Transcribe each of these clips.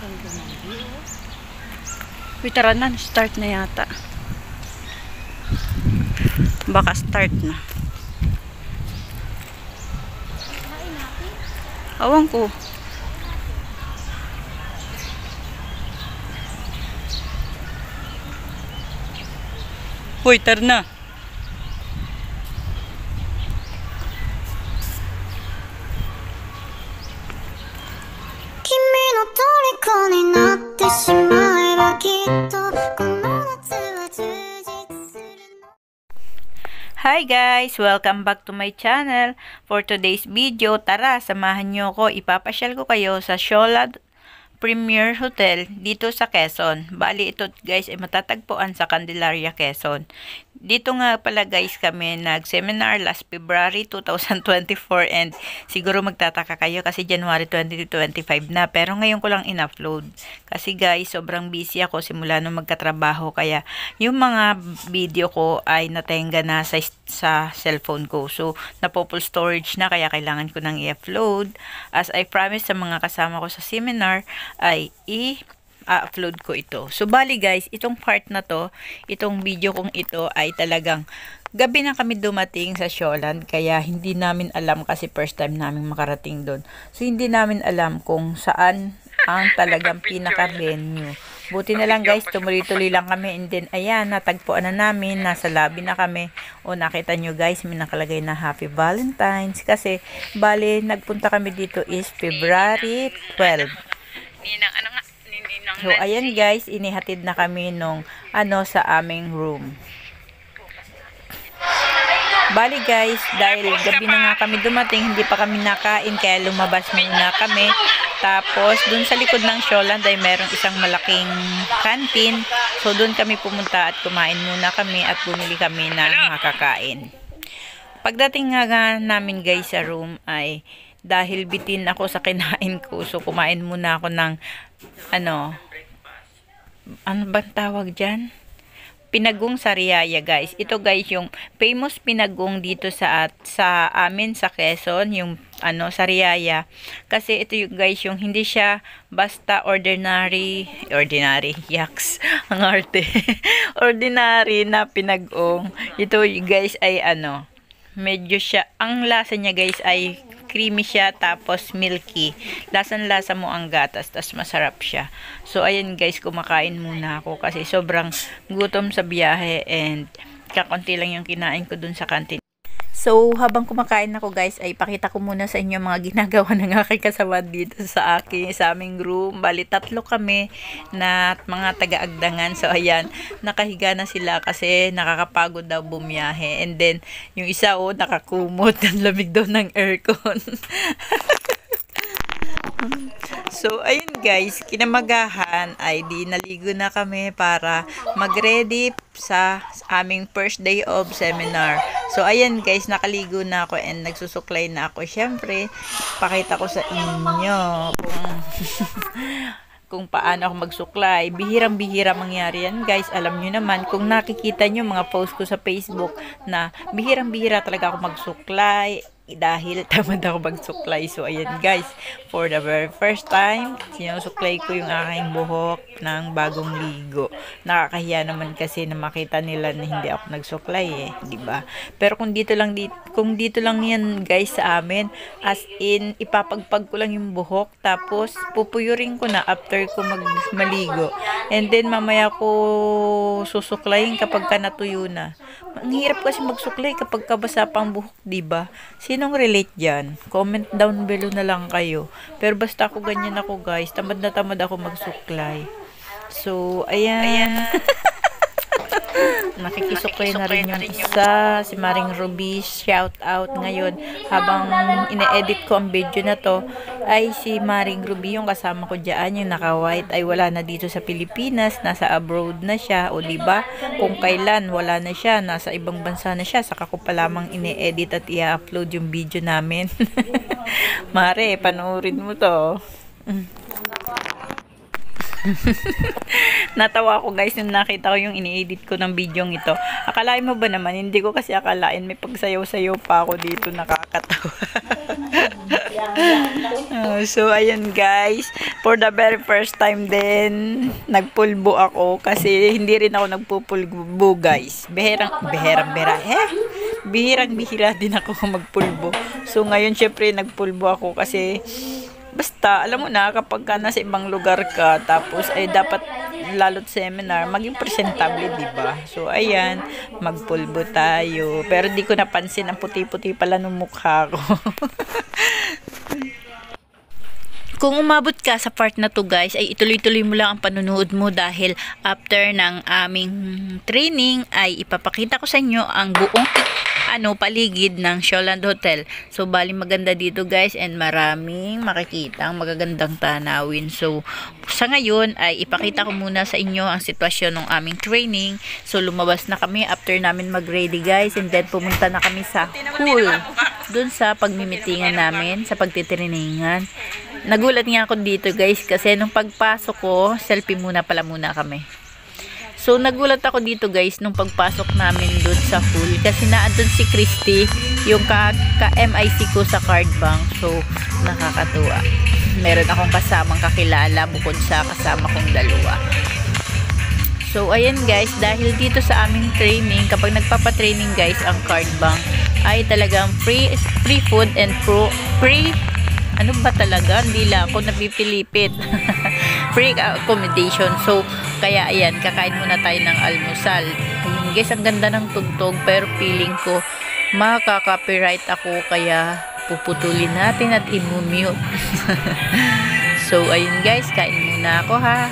Ganda ng view. Uy, tara na. Start na yata. Baka start na. Awang ko. Uy, tara na. Hi guys! Welcome back to my channel. For today's video, tara, samahan nyo ko. Ipapasyal ko kayo sa Xolad Premier Hotel dito sa Quezon. Bali, ito guys ay matatagpuan sa Candelaria, Quezon. Dito nga pala guys kami nag-seminar last February 2024 and siguro magtataka kayo kasi January 2025 na. Pero ngayon ko lang in-upload. Kasi guys, sobrang busy ako simula nung magkatrabaho kaya yung mga video ko ay natenga na sa cellphone ko. So, napo-full storage na kaya kailangan ko nang i-upload. As I promised sa mga kasama ko sa seminar ay i-upload ko ito. So, bali guys, itong part na to, itong video kong ito ay talagang gabi na kami dumating sa Xolad kaya hindi namin alam kasi first time namin makarating doon. So, hindi namin alam kung saan ang talagang pinaka-venue. Buti na lang guys, tumuloy-tuloy lang kami and then ayan, natagpuan na namin, nasa lobby na kami. O nakita nyo guys, may nakalagay na Happy Valentine's kasi bali, nagpunta kami dito is February 12. So, ayan guys, inihatid na kami nung sa aming room. Bali guys, dahil gabi na nga kami dumating, hindi pa kami nakain, kaya lumabas muna kami. Tapos, dun sa likod ng Xolad ay merong isang malaking canteen. So, dun kami pumunta at kumain muna kami at bumili kami ng makakain. Pagdating nga namin guys sa room ay dahil bitin ako sa kinain ko. So, kumain muna ako ng ano bang tawag dyan? Pinagong sariaya guys. Ito guys yung famous pinagong dito sa amin sa Quezon, yung sariaya. Kasi ito yung guys yung hindi siya basta ordinary yaks ang arte. Ordinary na pinagong. Ito guys ay medyo siya, ang lasa niya guys ay creamy siya, tapos milky. Lasan-lasa mo ang gatas, tapos masarap siya. So, ayan guys, kumakain muna ako kasi sobrang gutom sa biyahe and kakunti lang yung kinain ko dun sa kantin. So, habang kumakain ako guys, ay pakita ko muna sa inyo mga ginagawa ng aking kasama dito sa aming room. Bali, 3 kami na mga taga-agdangan. So, ayan, nakahiga na sila kasi nakakapagod daw bumiyahe. And then, yung isa nakakumot. Ang lamig daw ng aircon. So, ayun guys, kinamagahan ay di naligo na kami para mag-ready sa aming first day of seminar. So, ayan guys, nakaligo na ako and nagsusuklay na ako. Siyempre, pakita ko sa inyo kung paano ako magsuklay. Bihirang-bihira mangyari yan guys. Alam nyo naman, kung nakikita nyo mga post ko sa Facebook na bihirang-bihira talaga ako magsuklay dahil tamad ako magsuklay. So, ayan guys, for the very first time, sinusuklay ko yung aking buhok ng bagong ligo. Nakakahiya naman kasi na makita nila na hindi ako nagsuklay diba? Pero kung dito lang yan guys sa amin, as in, ipapagpag ko lang yung buhok, tapos pupuyurin ko na after ko maligo. And then, mamaya ko susuklayin kapag ka natuyo na. Ang hirap kasi magsuklay kapag kabasa pang buhok, diba? Sinong relate dyan? Comment down below na lang kayo. Pero basta ako ganyan ako guys. Tamad na tamad ako magsuklay. So, ayan. Nakikisuklay na rin yung isa. Si Maring Ruby, shout out ngayon. Habang ine-edit ko ang video na to, ay si Maring Ruby yung kasama ko dyan. Yung naka-white ay wala na dito sa Pilipinas. Nasa abroad na siya. O diba? Kung kailan wala na siya. Nasa ibang bansa na siya. Saka ko pa lamang ine-edit at i-upload yung video namin. Mare, panoorin mo to. Natawa ako guys nung nakita ko yung ini-edit ko ng video ito. Akalain mo ba naman? Hindi ko kasi akalain may pagsayaw-sayaw pa ako dito, nakakatawa. So ayun guys, for the very first time din nagpulbo ako kasi hindi rin ako nagpupulbo guys. Bihirang-bihira din ako magpulbo. So ngayon syempre nagpulbo ako kasi basta alam mo na kapag ka nasa ibang lugar ka tapos ay dapat lalo't seminar maging presentable, di ba? So ayan, magpulbo tayo. Pero di ko napansin ang puti-puti pala ng mukha ko. Kung umabot ka sa part na to guys, ay ituloy-tuloy mo lang ang panunood mo dahil after ng aming training ay ipapakita ko sa inyo ang buong paligid ng Showland Hotel. So bali maganda dito guys and maraming makikita ang magagandang tanawin. So sa ngayon ay ipakita ko muna sa inyo ang sitwasyon ng aming training. So lumabas na kami after namin mag-ready guys and then pumunta na kami sa pool. Doon sa pagmimitingan namin, sa pagtitrainingan. Nagulat nga ako dito guys kasi nung pagpasok ko, selfie muna kami. So nagulat ako dito guys nung pagpasok namin doon sa pool kasi naandun si Christy, yung ka-MIC ko sa card bank. So nakakatuwa. Meron akong kasamang kakilala bukod sa kasama kong dalawa. So ayan guys, dahil dito sa aming training, kapag nagpapatraining guys ang card bank ay talagang free food and free ano ba talaga? Hindi lang ako napipilipit. Free accommodation. So, kaya ayan, kakain muna tayo ng almusal. Ayun guys, ang ganda ng tugtog pero feeling ko makaka-copyright ako kaya puputulin natin at i-mute. So, ayun guys, kain muna ako ha.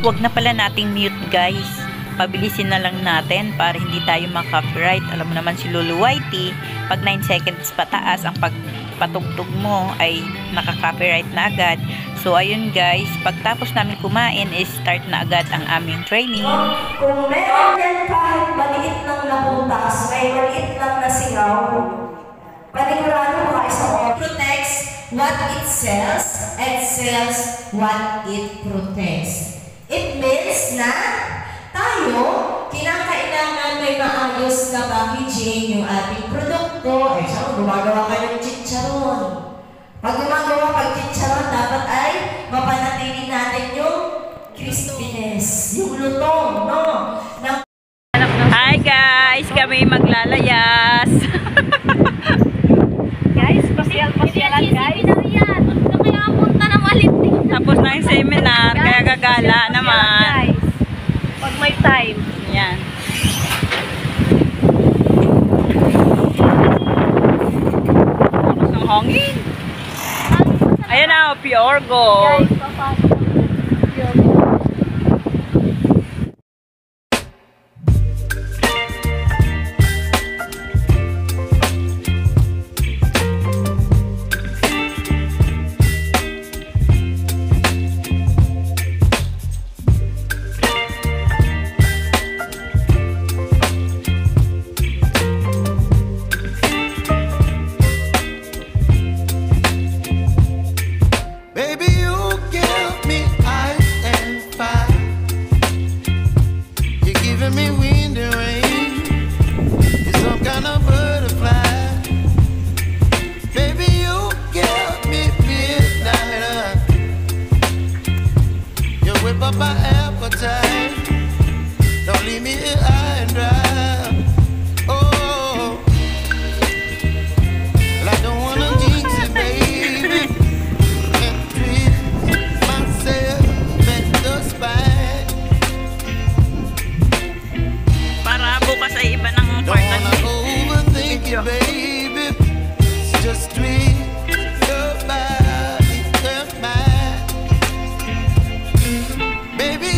Huwag na pala nating mute guys. Pabilisin na lang natin para hindi tayo ma-copyright. Alam mo naman si Lulu Whitey, pag 9 seconds pataas ang pagpatugtog mo ay nakaka-copyright na agad. So ayun guys, pagtapos namin kumain is start na agad ang aming training. Kung meron yan kahit maliit lang na butas, may maliit lang na singaw, panigurado mo kayo sa all. Protects what it sells and sells what it protects. It means na tayo, kinakailangan may maayos na packaging yung ating produkto. Ay, siya, gumagawa kayo ng chicharon. Pag gumagawa pag chicharon, dapat ay mapanatili natin yung crispiness, yung lutong, no? Hi guys, kami maglalayas. Guys, pasyalan guys. Kaya punta ng Malinti. Tapos na yung seminar, kaya gagala naman. Pag may time. Yan. Tapos ng hangin. Ayan na, pure gold. Guys, papasok kami. Baby,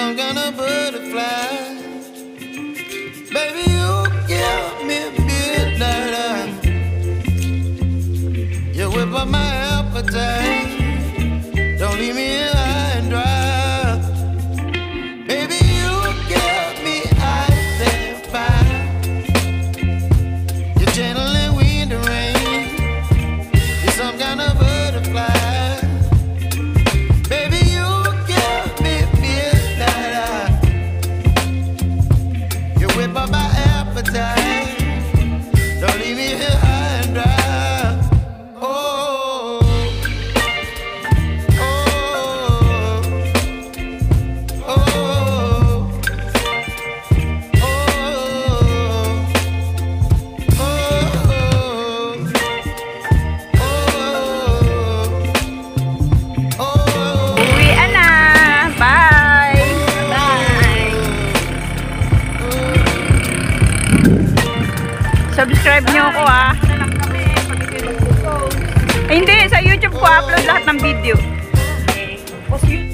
some kind of butterfly. Baby, you give me midnight. You whip up my appetite. Don't leave me here high and dry. Baby, you give me ice and fire. You're channeling wind and rain. You're some kind of butterfly. Baby, you give me midnight. You whip up my appetite. Don't leave me here high and dry. Oh, oh, oh, oh, Uwian na. Bye. Bye! Subscribe nyo ako ah. Ay, hindi, sa YouTube ko upload lahat ng video. Okay.